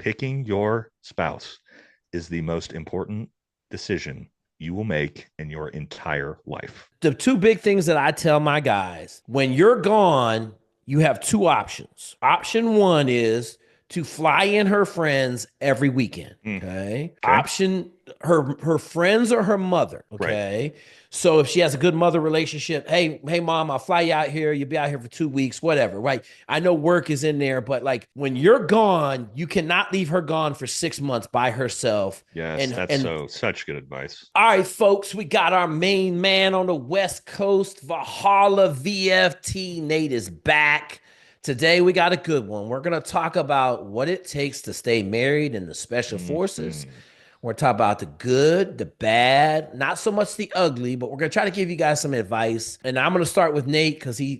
Picking your spouse is the most important decision you will make in your entire life. The two big things that I tell my guys when you're gone, you have two options. Option one is to fly in her friends every weekend. Mm, Okay. okay. Option her friends or her mother. Right. Okay. So if she has a good mother relationship, hey, mom, I'll fly you out here. You'll be out here for 2 weeks, whatever. Right. I know work is in there, but like when you're gone, you cannot leave her gone for 6 months by herself. Yes, that's And such good advice. all right, folks, we got our main man on the West Coast, Valhalla VFT. Nate is back. Today, we got a good one. We're going to talk about what it takes to stay married in the special forces. Mhm. We're going to talk about the good, the bad, not so much the ugly, but we're going to try to give you guys some advice. And I'm going to start with Nate because he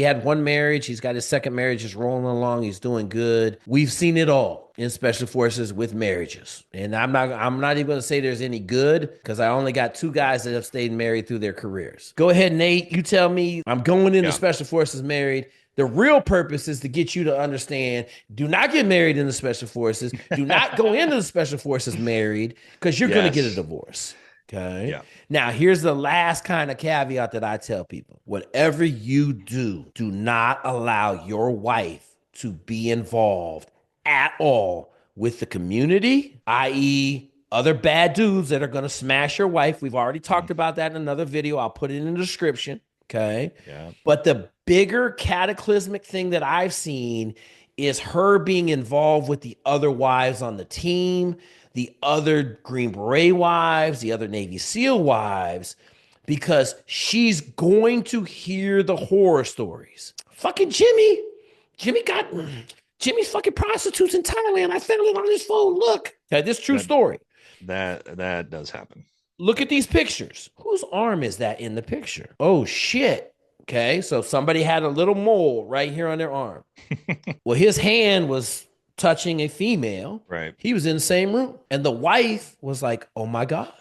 had one marriage. He's got his second marriage just rolling along. He's doing good. We've seen it all in special forces with marriages. And I'm not even going to say there's any good because I only got two guys that have stayed married through their careers. Go ahead, Nate. You tell me. I'm going into Yeah. special forces married. The real purpose is to get you to understand, do not get married in the special forces. Do not go into the special forces married because you're going to get a Yes. divorce. Okay. Yeah. Now, here's the last kind of caveat that I tell people. Whatever you do, do not allow your wife to be involved at all with the community, i.e., other bad dudes that are going to smash your wife. We've already talked Mm, about that in another video. I'll put it in the description. Okay. yeah. But the bigger cataclysmic thing that I've seen is her being involved with the other wives on the team, the other Green Beret wives, the other Navy SEAL wives, because she's going to hear the horror stories. Fucking Jimmy got Jimmy's fucking prostitutes in Thailand. I found it on his phone. Look, okay, this true That story. that does happen. Look at these pictures. Whose arm is that in the picture? Oh shit. Okay, so somebody had a little mole right here on their arm. Well, his hand was touching a female. Right. He was in the same room. And the wife was like, oh my God.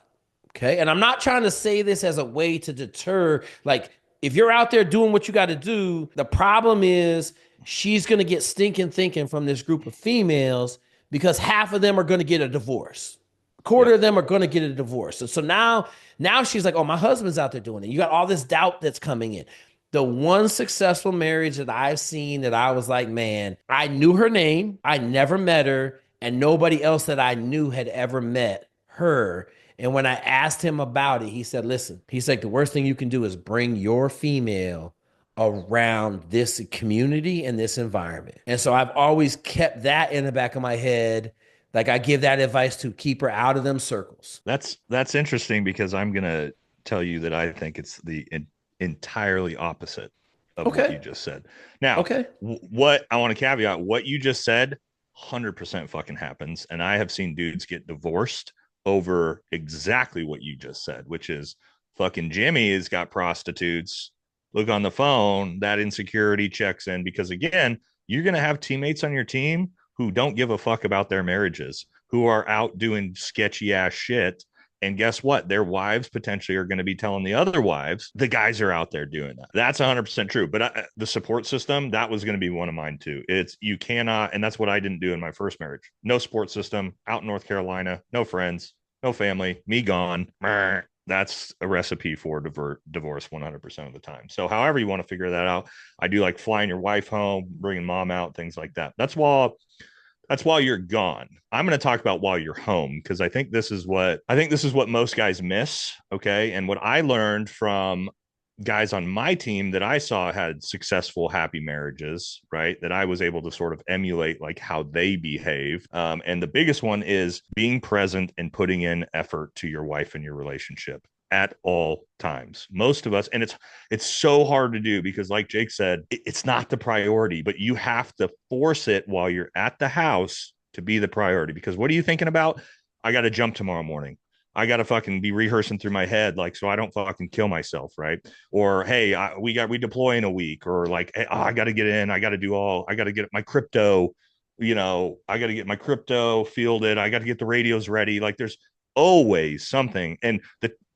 Okay. And I'm not trying to say this as a way to deter, like, if you're out there doing what you got to do, the problem is she's going to get stinking thinking from this group of females because half of them are going to get a divorce. A quarter Yep. of them are going to get a divorce. So now she's like, oh, my husband's out there doing it. You got all this doubt that's coming in. The one successful marriage that I've seen that I was like, man, I knew her name. I never met her. And nobody else that I knew had ever met her. And when I asked him about it, he said, listen, he's like, the worst thing you can do is bring your female around this community and this environment. And so I've always kept that in the back of my head. Like I give that advice to keep her out of them circles. That's interesting because I'm gonna tell you that I think it's the entirely opposite of what Okay. you just said. Now, Okay. what I want to caveat, what you just said, 100% fucking happens, and I have seen dudes get divorced over exactly what you just said, which is fucking Jimmy has got prostitutes. Look on the phone, that insecurity checks in because again, you're gonna have teammates on your team who don't give a fuck about their marriages, who are out doing sketchy ass shit. And guess what? Their wives potentially are going to be telling the other wives the guys are out there doing that. That's 100% true. But the support system, that was going to be one of mine too. It's you cannot, and that's what I didn't do in my first marriage. No support system out in North Carolina, no friends, no family, me gone. That's a recipe for divorce 100% of the time. So, however you want to figure that out, I do like flying your wife home, bringing mom out, things like that. That's while you're gone. I'm going to talk about while you're home because I think this is what most guys miss, okay? And what I learned from guys on my team that I saw had successful happy marriages, right? That I was able to sort of emulate like how they behave. And the biggest one is being present and putting in effort to your wife and your relationship at all times. Most of us, and it's so hard to do because like Jake said, it's not the priority, but you have to force it while you're at the house to be the priority. Because what are you thinking about? I got to jump tomorrow morning. I got to fucking be rehearsing through my head, like, so I don't fucking kill myself. Right. Or, hey, we deploy in a week, or like, hey, I got to get in. I got to get my crypto, I got to get my crypto fielded. I got to get the radios ready. Like there's always something. And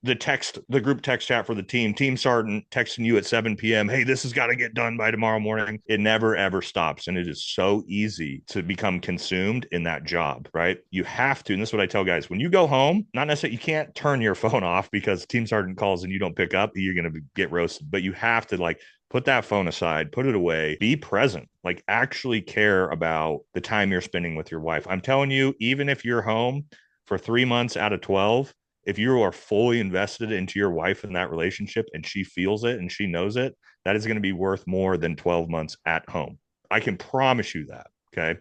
the group text chat for the team sergeant texting you at 7 p.m. Hey, this has got to get done by tomorrow morning. It never ever stops. And it is so easy to become consumed in that job, right? You have to, and this is what I tell guys, when you go home, not necessarily, you can't turn your phone off because team sergeant calls and you don't pick up, you're going to get roasted, but you have to like put that phone aside, put it away, be present, like actually care about the time you're spending with your wife. I'm telling you, even if you're home for 3 months out of 12, if you are fully invested into your wife in that relationship and she feels it and she knows it, that is going to be worth more than 12 months at home. I can promise you that. Okay.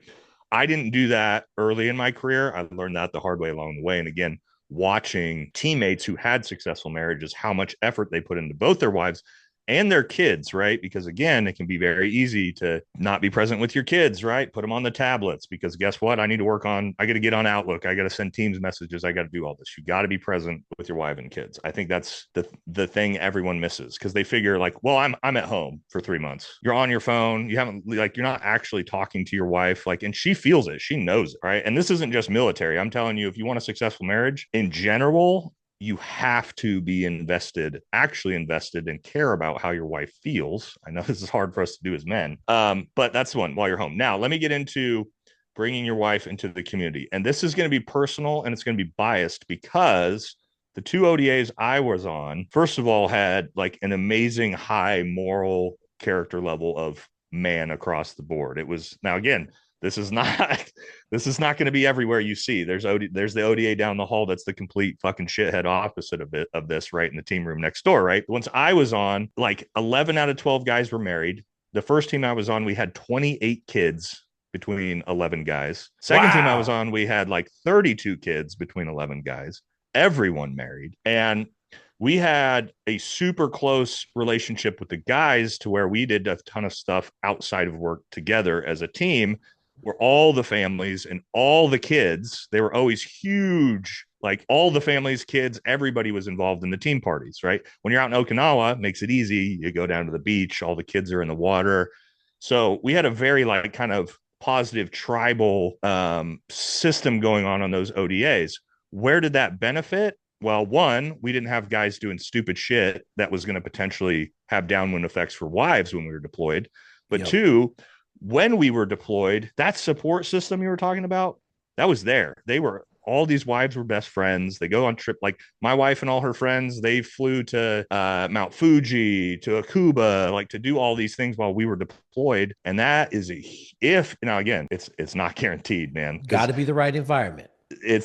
I didn't do that early in my career. I learned that the hard way along the way. And again, watching teammates who had successful marriages, how much effort they put into both their wives and their kids, right? Because again, it can be very easy to not be present with your kids, right? Put them on the tablets because guess what? I got to get on Outlook. I got to send Teams messages. I got to do all this. You got to be present with your wife and kids. I think that's the thing everyone misses because they figure like, well, I'm at home for 3 months. You're on your phone. You haven't like, you're not actually talking to your wife. Like, and she feels it. She knows it, right? And this isn't just military. I'm telling you, if you want a successful marriage in general, you have to be actually invested and care about how your wife feels. I know this is hard for us to do as men, but that's the one while you're home. Now, let me get into bringing your wife into the community. And this is going to be personal and it's going to be biased because the two ODAs I was on, first of all, had like an amazing high moral character level of man across the board. It was now again, this is not this is not going to be everywhere you see. There's the ODA down the hall that's the complete fucking shithead opposite of this, right in the team room next door, right? Once I was on, like 11 out of 12 guys were married. The first team I was on, we had 28 kids between 11 guys. Second team I was Wow. on, we had like 32 kids between 11 guys. Everyone married. And we had a super close relationship with the guys to where we did a ton of stuff outside of work together as a team where all the families and all the kids, they were always huge. Like all the families, kids, everybody was involved in the team parties, right? When you're out in Okinawa, it makes it easy. You go down to the beach, all the kids are in the water. So we had a very like kind of positive tribal system going on those ODAs. Where did that benefit? Well, one, we didn't have guys doing stupid shit that was going to potentially have downwind effects for wives when we were deployed. But Yep. two, when we were deployed, that support system you were talking about, that was there. They were all these wives were best friends. They go on trip like my wife and all her friends. They flew to Mount Fuji, to Akuba, like to do all these things while we were deployed. And that is a if now again, it's not guaranteed, man, Got because to be the right environment.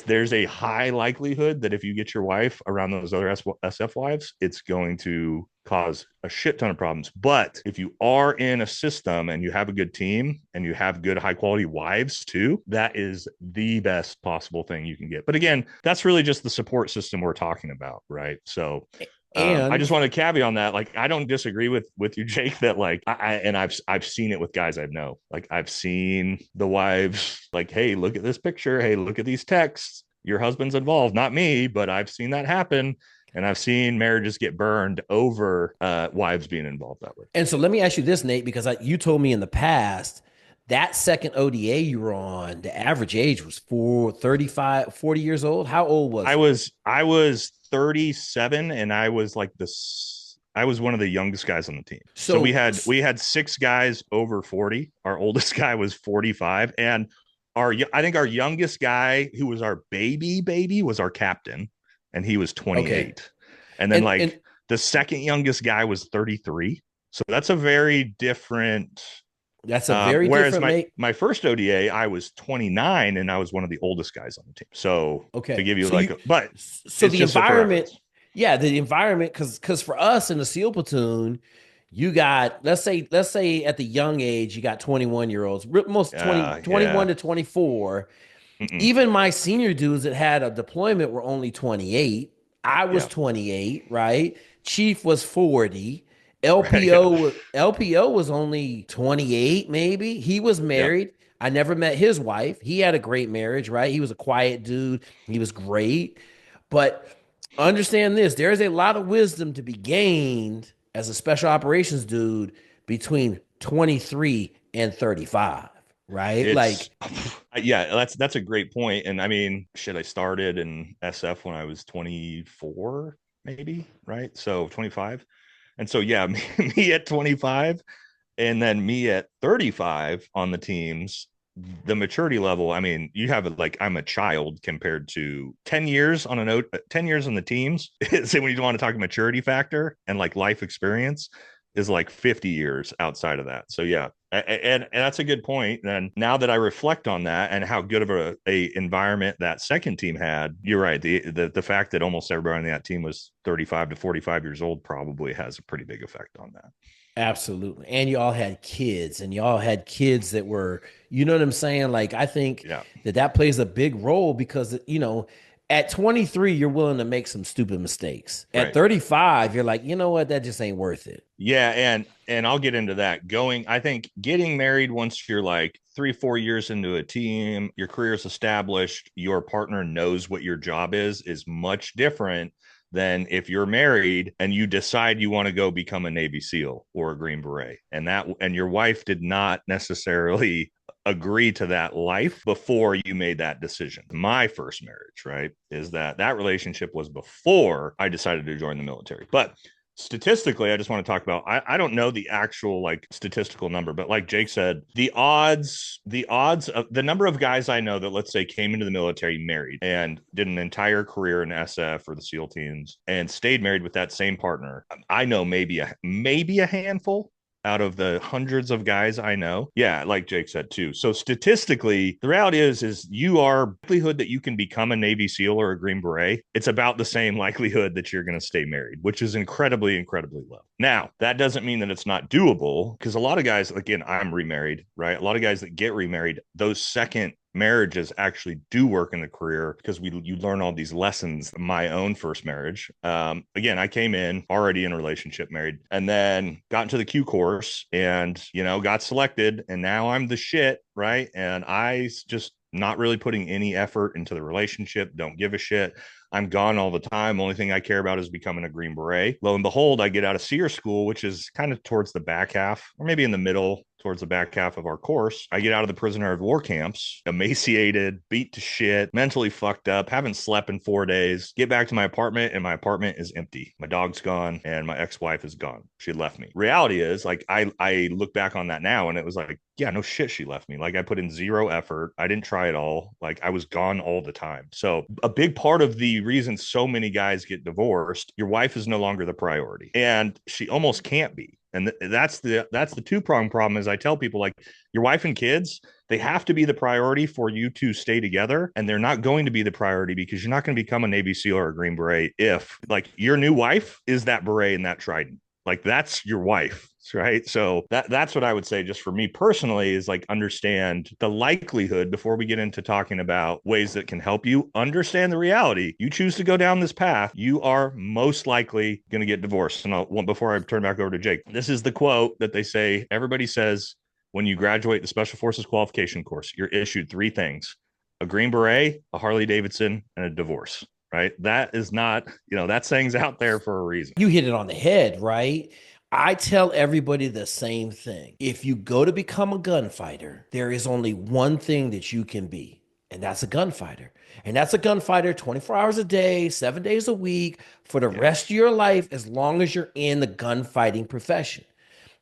there's a high likelihood that if you get your wife around those other SF wives, it's going to cause a shit ton of problems. But if you are in a system and you have a good team and you have good high quality wives too, that is the best possible thing you can get. But again, that's really just the support system we're talking about, right? So I And just want to caveat on that. Like, I don't disagree with you, Jake. That like, I've seen it with guys I know. Like, I've seen the wives like, hey, look at this picture. Hey, look at these texts. Your husband's involved, not me, but I've seen that happen, and I've seen marriages get burned over wives being involved that way. and so let me ask you this, Nate, because you told me in the past that second ODA you were on, the average age was 35, 40 years old. How old was it? I was 37, and I was like this. I was one of the youngest guys on the team. So So, we had six guys over 40. Our oldest guy was 45, and I think our youngest guy, who was our baby, was our captain, and he was okay. 28. And then And like the second youngest guy was 33. So that's a very different. that's a very Whereas different mate. my first ODA, I was 29 and I was one of the oldest guys on the team. So to Okay. give you like, but So it's the just a for environment, reference. yeah, the environment, because for us in the SEAL platoon, you got, let's say at the young age, you got 21-year-olds, most 20 21 Yeah. to 24. Mm-mm. Even my senior dudes that had a deployment were only 28. I was Yeah. 28, right? Chief was 40. Right. Yeah. LPO was only 28, maybe. He was Yeah. married. I never met his wife. He had a great marriage, right? He was a quiet dude. He was great. But understand this, there is a lot of wisdom to be gained as a special operations dude between 23 and 35, right? It's Like, yeah, that's a great point. And I mean, shit, I started in SF when I was 24, maybe, right? So 25. And so, yeah, me at 25 and then me at 35 on the teams, the maturity level, I mean, you have it like I'm a child compared to 10 years on a note, 10 years on the teams. So when you want to talk maturity factor and like life experience is like 50 years outside of that. So yeah, and that's a good point. And now that I reflect on that and how good of a environment that second team had, you're right. The fact that almost everybody on that team was 35 to 45 years old probably has a pretty big effect on that. Absolutely. And y'all had kids, and y'all had kids that were, you know what I'm saying? Like, I think Yeah. that that plays a big role because, you know, at 23, you're willing to make some stupid mistakes. At Right. 35, you're like, you know what? That just ain't worth it. Yeah, and I'll get into that. I think getting married once you're like 3, 4 years into a team, your career is established, your partner knows what your job is much different than if you're married and you decide you want to go become a Navy SEAL or a Green Beret. And your wife did not necessarily agree to that life before you made that decision. My first marriage, right, is that relationship was before I decided to join the military. But statistically, I just want to talk about, I don't know the actual like statistical number, but like Jake said, the odds of the number of guys I know that, let's say, came into the military married and did an entire career in SF or the SEAL teams and stayed married with that same partner, I know maybe a handful out of the hundreds of guys I know. Yeah, like Jake said too. So statistically, the reality is you are likelihood that you can become a Navy SEAL or a Green Beret. It's about the same likelihood that you're going to stay married, which is incredibly, incredibly low. Now, that doesn't mean that it's not doable because a lot of guys, again, I'm remarried, right? A lot of guys that get remarried, those second marriages actually do work in the career because you learn all these lessons. My own first marriage, again, I came in already in a relationship, married, and then got into the Q course and got selected, and now I'm the shit, right? And I just not really putting any effort into the relationship, don't give a shit. I'm gone all the time. Only thing I care about is becoming a Green Beret. Lo and behold, I get out of SEER school, which is kind of towards the back half, or maybe in the middle, towards the back half of our course. I get out of the prisoner of war camps, emaciated, beat to shit, mentally fucked up, haven't slept in 4 days. Get back to my apartment, and my apartment is empty. My dog's gone, and my ex-wife is gone. She left me. Reality is, like, I look back on that now, and it was like, yeah, no shit, she left me. Like, I put in zero effort. I didn't try at all. Like, I was gone all the time. So a big part of the reason so many guys get divorced, your wife is no longer the priority, and she almost can't be. And that's the two-pronged problem. Is I tell people, like, your wife and kids, they have to be the priority for you to stay together, and they're not going to be the priority because you're not going to become a Navy SEAL or a Green Beret if, like, your new wife is that beret and that trident. Like, that's your wife, right? So that's what I would say, just for me personally, is like, understand the likelihood before we get into talking about ways that can help you understand the reality. You choose to go down this path, you are most likely going to get divorced. And before I turn back over to Jake, this is the quote that they say, everybody says, when you graduate the Special Forces qualification course, you're issued three things: a Green Beret, a Harley Davidson, and a divorce. Right? That is not, that saying's out there for a reason. You hit it on the head, right? I tell everybody the same thing. If you go to become a gunfighter, there is only one thing that you can be, and that's a gunfighter. And that's a gunfighter 24 hours a day, 7 days a week, for the rest of your life, as long as you're in the gunfighting profession.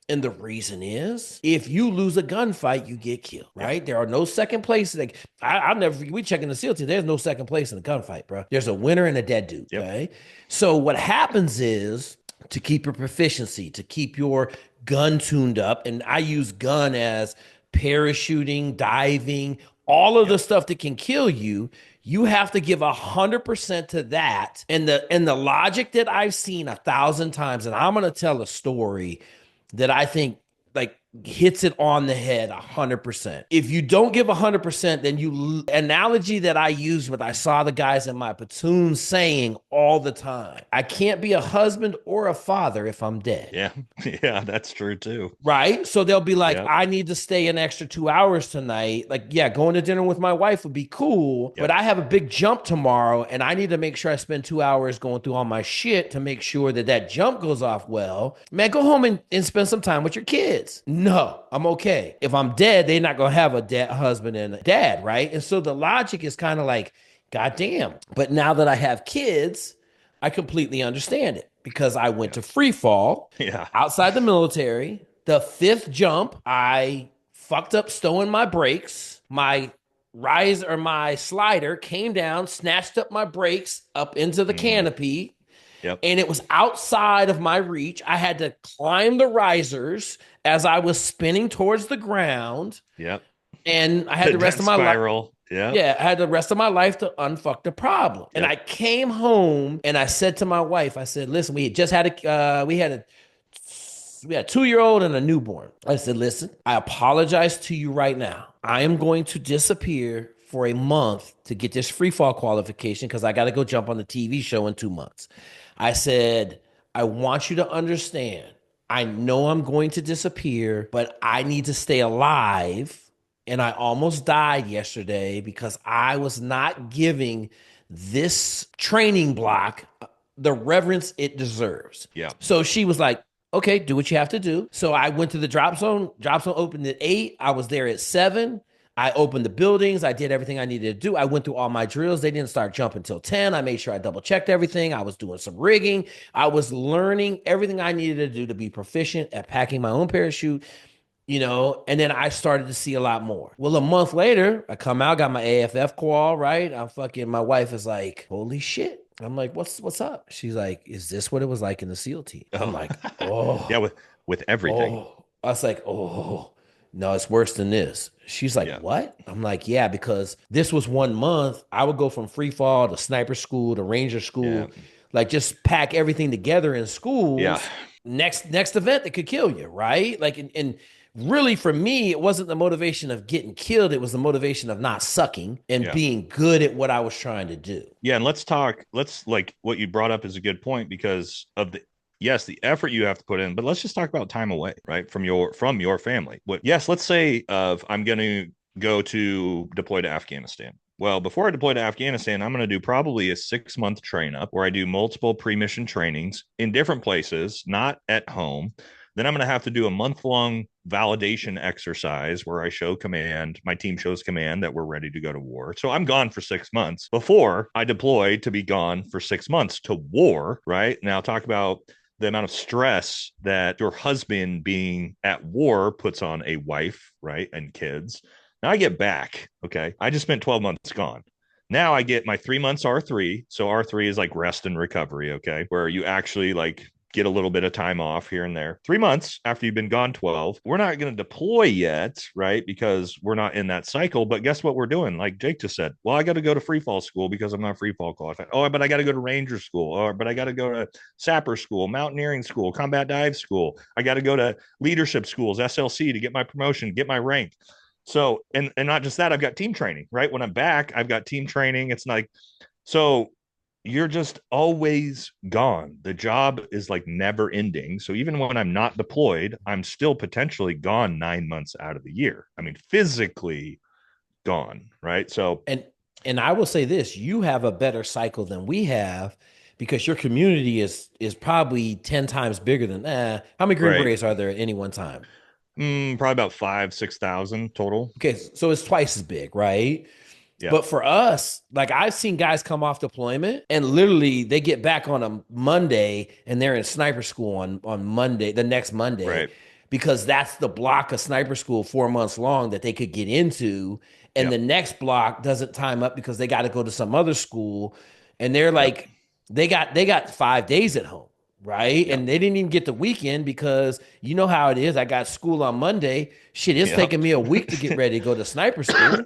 And the reason is, if you lose a gunfight, you get killed, right? There are no second places. Like, I'll never, we check in the SEAL team, there's no second place in a gunfight, bro. There's a winner and a dead dude, okay? So what happens is, to keep your proficiency, to keep your gun tuned up, and I use gun as parachuting, diving, all of the stuff that can kill you, you have to give 100% to that. And the logic that I've seen 1,000 times, and I'm gonna tell a story that I think, like, hits it on the head 100%. If you don't give 100%, then analogy that I use, what I saw the guys in my platoon saying all the time: I can't be a husband or a father if I'm dead. Yeah. Yeah, that's true too. Right? So they'll be like, I need to stay an extra 2 hours tonight. Like, yeah, going to dinner with my wife would be cool, but I have a big jump tomorrow, and I need to make sure I spend 2 hours going through all my shit to make sure that jump goes off well. Man, go home and spend some time with your kids. No, I'm okay. If I'm dead, they're not going to have a dad, husband and a dad, right? And so the logic is kind of like, God damn. But now that I have kids, I completely understand it because I went Yeah. to free fall Yeah. outside the military. The fifth jump, I fucked up stowing my brakes. My rise or my slider came down, snatched up my brakes up into the Mm, canopy, yep. and it was outside of my reach. I had to climb the risers as I was spinning towards the ground, Yep. and I had The the rest death of my life. spiral. Yep. Yeah, I had the rest of my life to unfuck the problem. And Yep. I came home and I said to my wife, I said, "Listen, we had just had we had a 2 year old and a newborn." I said, "Listen, I apologize to you right now. I am going to disappear for a month to get this free fall qualification because I got to go jump on the TV show in 2 months." I said, "I want you to understand. I know I'm going to disappear, but I need to stay alive, and I almost died yesterday because I was not giving this training block the reverence it deserves." Yep. So she was like, "Okay, do what you have to do." So I went to the drop zone. Drop zone opened at 8. I was there at 7. I opened the buildings. I did everything I needed to do. I went through all my drills. They didn't start jumping until 10. I made sure I double checked everything. I was doing some rigging. I was learning everything I needed to do to be proficient at packing my own parachute, and then I started to see a lot more. Well, a month later, I come out, got my AFF call, right? I'm fucking, my wife is like, "Holy shit." I'm like, what's up? She's like, "Is this what it was like in the SEAL team?" I'm Oh, like, yeah. "Oh, With everything. oh." I was like, "Oh, no, it's worse than this." She's like, Yeah. "What?" I'm like, "Yeah, because this was 1 month. I would go from free fall to sniper school to ranger Yeah. school, like just pack everything together in Yeah. schools. Next event that could kill you, right? Like, and really for me, it wasn't the motivation of getting killed. It was the motivation of not sucking and Yeah. being good at what I was trying to do." Yeah. And let's like what you brought up is a good point because of yes, the effort you have to put in, but let's just talk about time away, right? From your family. Yes, let's say I'm going to go to deploy to Afghanistan. Well, before I deploy to Afghanistan, I'm going to do probably a 6 month train up where I do multiple pre-mission trainings in different places, not at home. Then I'm going to have to do a month-long validation exercise where I show command, my team shows command that we're ready to go to war. So I'm gone for 6 months before I deploy to be gone for 6 months to war, right? Now, talk about the amount of stress that your husband being at war puts on a wife, right? And kids. Now I get back. Okay. I just spent 12 months gone. Now I get my 3 months R3. So R3 is like rest and recovery. Okay. Where you actually like get a little bit of time off here and there. 3 months after you've been gone 12, we're not going to deploy yet, right? Because we're not in that cycle. But guess what we're doing? Like Jake just said, well, I got to go to free fall school because I'm not free fall qualified. Oh, but I got to go to ranger school. Or, but I got to go to sapper school, mountaineering school, combat dive school. I got to go to leadership schools, SLC to get my promotion, get my rank. So, and not just that, I've got team training, right? When I'm back, I've got team training. It's like, so you're just always gone. The job is like never ending. So even when I'm not deployed, I'm still potentially gone 9 months out of the year. I mean, physically gone, right? So, And and I will say this, you have a better cycle than we have because your community is probably 10 times bigger than how many Green right. Berets are there at any one time? Probably about 6,000 total. Okay, so it's twice as big, right? Yeah. But for us, like I've seen guys come off deployment and literally they get back on a Monday and they're in sniper school on Monday, the next Monday, Right. because that's the block of sniper school 4 months long that they could get into. And Yep. the next block doesn't time up because they got to go to some other school. And they're Yep. like, they got 5 days at home, right? Yep. And they didn't even get the weekend because you know how it is. I got school on Monday. Shit, it's Yep. taking me a week to get ready to go to sniper school.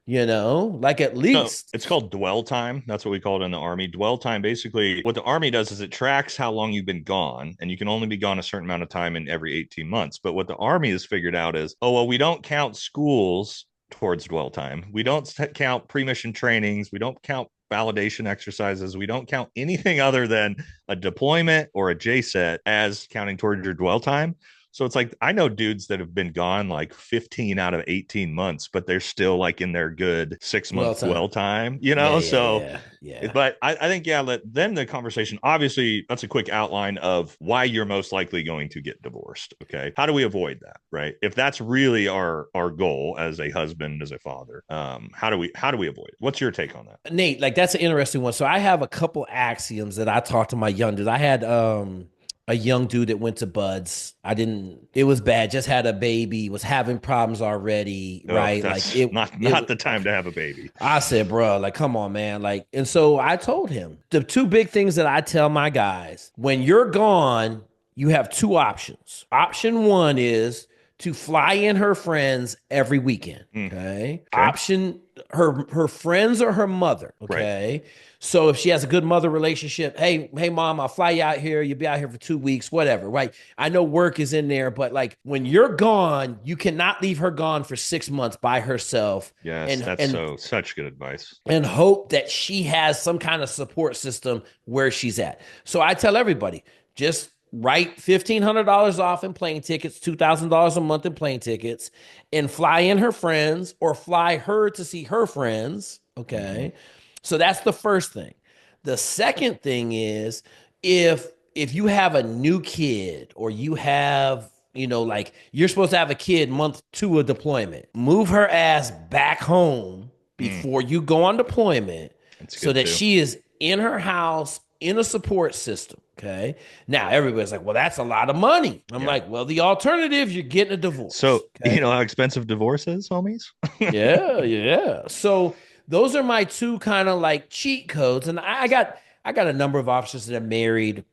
Like at No, least. it's called dwell time. That's what we call it in the Army. Dwell time, basically, what the Army does is it tracks how long you've been gone, and you can only be gone a certain amount of time in every 18 months. But what the Army has figured out is, oh, well, we don't count schools towards dwell time. We don't count pre mission trainings. We don't count validation exercises. We don't count anything other than a deployment or a JSET as counting towards your dwell time. So it's like I know dudes that have been gone like 15 out of 18 months, but they're still like in their good 6 month Dwell dwell time. time, Yeah, yeah, So yeah, yeah. but I think yeah, then the conversation, obviously that's a quick outline of why you're most likely going to get divorced. Okay. How do we avoid that? Right. If that's really our goal as a husband, as a father, how do we avoid it? What's your take on that? Nate, like that's an interesting one. So I have a couple axioms that I talked to my young dudes. I had a young dude that went to Buds. I didn't, it was bad, just had a baby, was having problems already, Oh, right? Like that's not the time to have a baby. I said, bro, like, come on, man. Like, and so I told him the two big things that I tell my guys when you're gone, you have two options. Option one is to fly in her friends every weekend. Mm, Okay. okay. Option her friends or her mother. Right. Okay. So if she has a good mother relationship, hey, mom, I'll fly you out here. You'll be out here for 2 weeks, whatever. Right. I know work is in there, but like when you're gone, you cannot leave her gone for 6 months by herself Yes, and that's and such good advice. and hope that she has some kind of support system where she's at. So I tell everybody, just write $1,500 off in plane tickets, $2,000 a month in plane tickets, and fly in her friends or fly her to see her friends. Mm-hmm. Okay. So that's the first thing. The second thing is if you have a new kid or you have like you're supposed to have a kid month 2 of deployment, move her ass back home Mm, before you go on deployment that's so good that too. she is in her house in a support system. Okay. Now everybody's like, well, that's a lot of money. I'm Yeah. like, well, the alternative, you're getting a divorce. So you Okay. know how expensive divorce is, homies? Yeah, yeah. So those are my two kind of like cheat codes. And I got a number of officers that are married.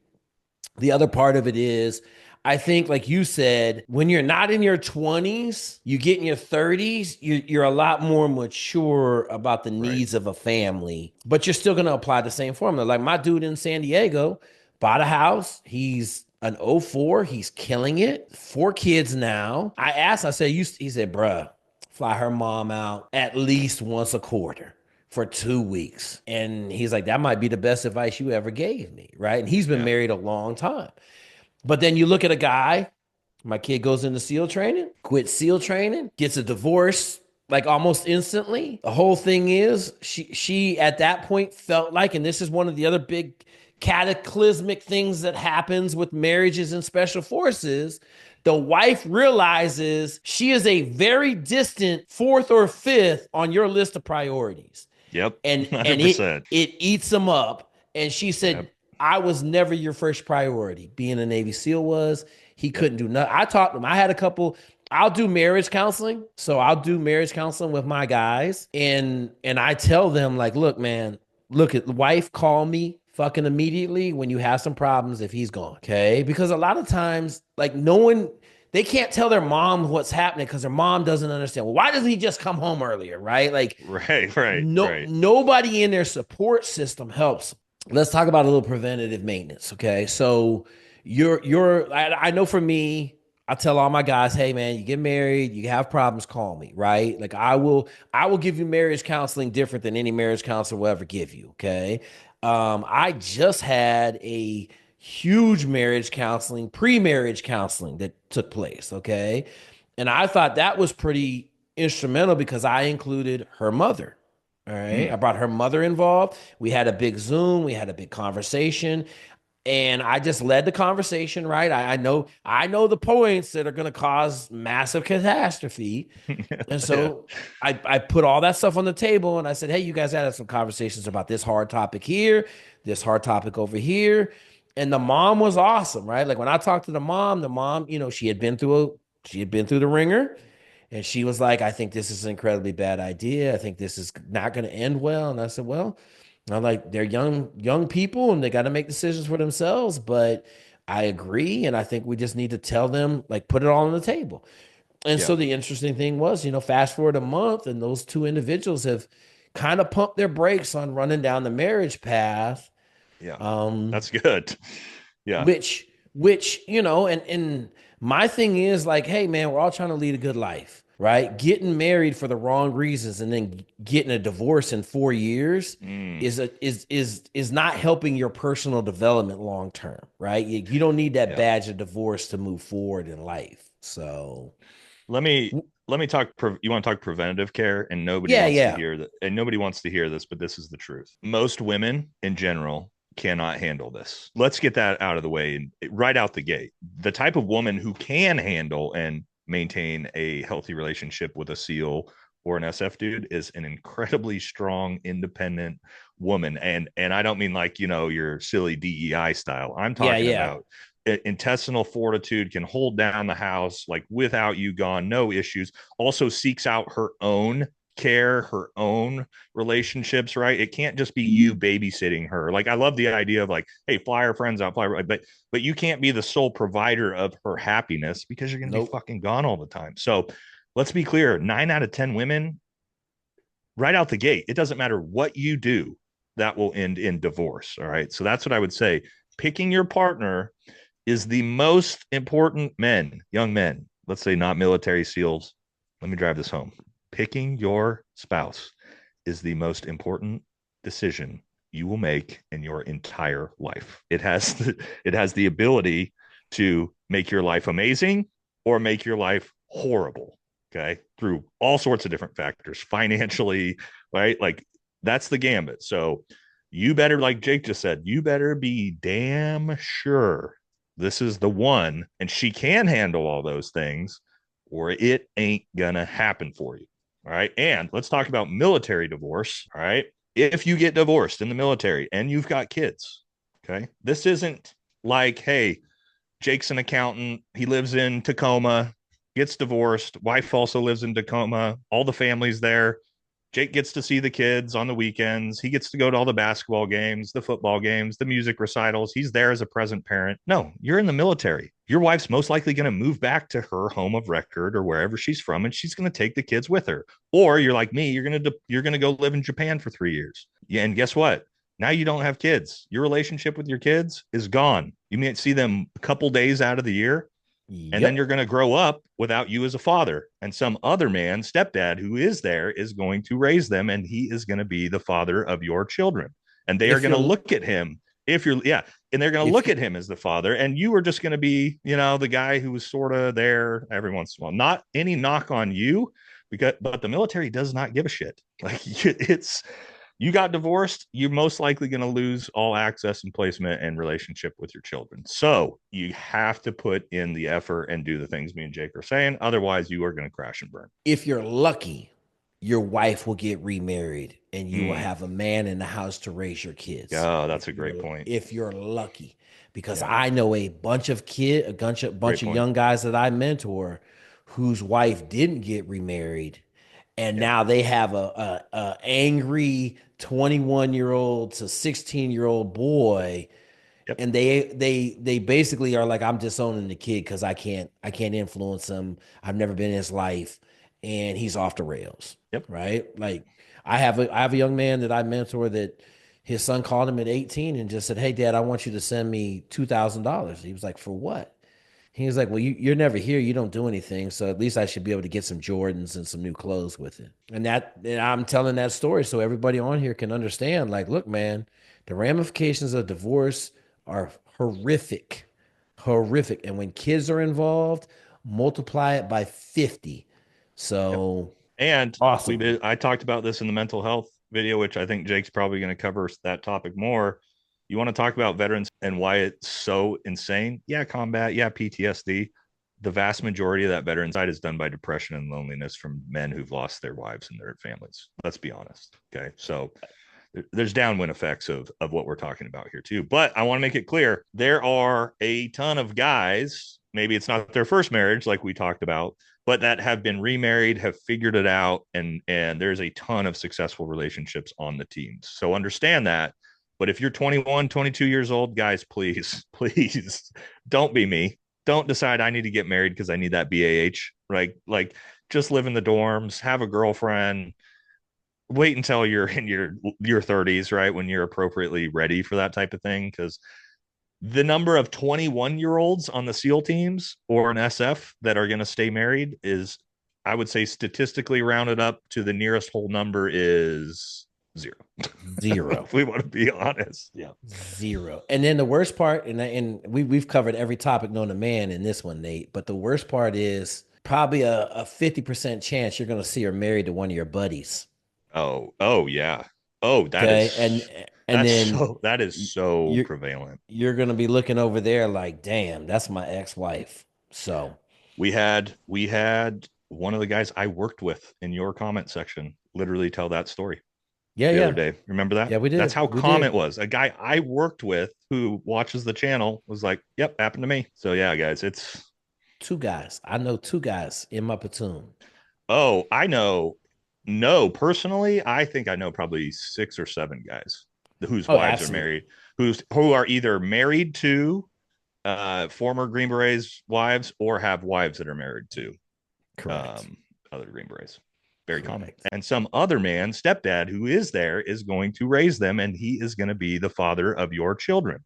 The other part of it is, I think, like you said, when you're not in your 20s, you get in your 30s, you're a lot more mature about the Right. needs of a family, but you're still going to apply the same formula. Like my dude in San Diego bought a house. He's an '04. He's killing it. 4 kids now. I asked, I said, he said, bruh, fly her mom out at least once a quarter for 2 weeks. And he's like, that might be the best advice you ever gave me. Right. And he's been Yeah. married a long time. But then you look at a guy, my kid goes into SEAL training, quits SEAL training, gets a divorce like almost instantly. The whole thing is she at that point felt like, and this is one of the other big cataclysmic things that happens with marriages and special forces, the wife realizes she is a very distant fourth or fifth on your list of priorities, Yep. and it 100%. it eats them up. And she said, Yep. I was never your first priority. Being a Navy SEAL was. He Yep. couldn't do nothing. I taught him. I had a couple. I'll do marriage counseling. So I'll do marriage counseling with my guys. And I tell them, like, look, man, look at the wife, call me fucking immediately when you have some problems if he's gone. Okay. Because a lot of times, like, no one, they can't tell their mom what's happening because their mom doesn't understand. Well, why doesn't he just come home earlier? Right. Like, Right, right, right. nobody in their support system helps. Let's talk about a little preventative maintenance. Okay. So I know for me, I tell all my guys, hey man, you get married, you have problems, call me, right? Like I will give you marriage counseling different than any marriage counselor will ever give you. Okay. I just had a huge marriage counseling, pre-marriage counseling that took place. Okay. And I thought that was pretty instrumental because I included her mother. All right. Mm, I brought her mother involved. We had a big Zoom, we had a big conversation, and I just led the conversation, right? I know the points that are going to cause massive catastrophe. And yeah. so I put all that stuff on the table and I said, hey, you guys had some conversations about this hard topic here, this hard topic over here. And the mom was awesome, right? Like when I talked to the mom, she had been through the ringer. And she was like, I think this is an incredibly bad idea. I think this is not going to end well. And I said, well, I'm like, they're young people and they got to make decisions for themselves. But I agree. And I think we just need to tell them, like, put it all on the table. And Yeah. so the interesting thing was, fast forward a month and those two individuals have kind of pumped their brakes on running down the marriage path. Yeah. Um, That's good. Yeah. which and my thing is like, hey man, we're all trying to lead a good life. right? Getting married for the wrong reasons and then getting a divorce in 4 years Mm, is not helping your personal development long term, right? You don't need that yeah. badge of divorce to move forward in life. So Let me let me talk. You want to talk preventative care, and nobody yeah, wants to yeah. hear that, and nobody wants to hear this, but this is the truth. Most women in general cannot handle this. Let's get that out of the way and right out the gate. The type of woman who can handle and maintain a healthy relationship with a SEAL or an SF dude is an incredibly strong, independent woman. And I don't mean like, your silly DEI style. I'm Yeah, talking yeah. about intestinal fortitude, can hold down the house like without you gone, no issues. Also seeks out her own care, her own relationships, right? It can't just be you babysitting her. Like I love the idea of like, hey, fly her friends out, but you can't be the sole provider of her happiness because you're going to be Nope. fucking gone all the time. So let's be clear, 9 out of 10 women right out the gate, it doesn't matter what you do, that will end in divorce. All right. So that's what I would say. Picking your partner is the most important, young men, let's say not military SEALs. Let me drive this home. Picking your spouse is the most important decision you will make in your entire life. It has the ability to make your life amazing or make your life horrible. Okay. Through all sorts of different factors, financially, right? Like that's the gambit. So you better, like Jake just said, you better be damn sure this is the one and she can handle all those things or it ain't gonna happen for you. All right. And let's talk about military divorce. All right. If you get divorced in the military and you've got kids, okay, this isn't like, hey, Jake's an accountant, he lives in Tacoma, gets divorced, wife also lives in Tacoma, all the family's there. Jake gets to see the kids on the weekends. He gets to go to all the basketball games, the football games, the music recitals. He's there as a present parent. No, you're in the military. Your wife's most likely going to move back to her home of record or wherever she's from, and she's going to take the kids with her. Or you're like me, you're going to go live in Japan for 3 years. Yeah, and guess what? Now you don't have kids. Your relationship with your kids is gone. You may see them a couple days out of the year, and then Yep. you're going to grow up without you as a father, and some other man, stepdad, who is there is going to raise them, and he is going to be the father of your children, and they are If going to you're look at him, if you're yeah, and they're going to if look you at him as the father, and you are just going to be, the guy who was sort of there every once in a while. Not any knock on you, because but the military does not give a shit. Like it's you got divorced, you're most likely going to lose all access and placement and relationship with your children. So you have to put in the effort and do the things me and Jake are saying. Otherwise, you are going to crash and burn. if you're lucky, your wife will get remarried and you will Mm. have a man in the house to raise your kids. Yeah, If that's a great you're point. if you're lucky. Because Yeah, I know a bunch great of point. young guys that I mentor whose wife didn't get remarried, and Yeah, now they have a angry 21-year-old to 16-year-old boy, yep, and they basically are like, I'm disowning the kid because I can't influence him. I've never been in his life, and he's off the rails, yep. right? Like I have a young man that I mentor that his son called him at 18 and just said, "Hey, Dad, I want you to send me $2,000." He was like, "For what?" He was like, "Well, you're never here. You don't do anything. So at least I should be able to get some Jordans and some new clothes with it." And I'm telling that story so everybody on here can understand. Like, look, man, the ramifications of divorce are horrific, horrific. And when kids are involved, multiply it by 50. Yep. So And awesome. I talked about this in the mental health video, which I think Jake's probably going to cover that topic more. You want to talk about veterans and why it's so insane? Yeah, combat, yeah, PTSD. The vast majority of that veteran side is done by depression and loneliness from men who've lost their wives and their families. Let's be honest. Okay. So there's downwind effects of what we're talking about here too. But I want to make it clear there are a ton of guys, maybe it's not their first marriage like we talked about, but that have been remarried, have figured it out, and there's a ton of successful relationships on the teams. So understand that. But if you're 21, 22 years old, guys, please, please don't be me. Don't decide I need to get married because I need that BAH. Right? Like just live in the dorms, have a girlfriend, wait until you're in your 30s, right, when you're appropriately ready for that type of thing, because the number of 21-year-olds on the SEAL teams or an SF that are going to stay married is I would say statistically rounded up to the nearest whole number is zero. Zero. If we want to be honest. Yeah. Zero. And then the worst part, and we've covered every topic known to man in this one, Nate. But the worst part is probably a 50% chance you're gonna see her married to one of your buddies. Oh yeah. Oh, Okay. And then that is so you're prevalent. you're gonna be looking over there like, damn, that's my ex-wife. So We had one of the guys I worked with in your comment section literally tell that story yeah, the other yeah. day. Remember that? Yeah, we That's did. how We calm did. it was. A guy I worked with who watches the channel was like, "Yep, happened to me." So yeah, guys, it's Two guys. I know two guys in my platoon. oh, I know. No, personally, I think I know probably 6 or 7 guys whose Oh, wives are absolutely. married, who are either married to former Green Berets wives or have wives that are married to Correct. um, other Green Berets. Very common. Correct. And some other man, stepdad, who is there is going to raise them, and he is going to be the father of your children.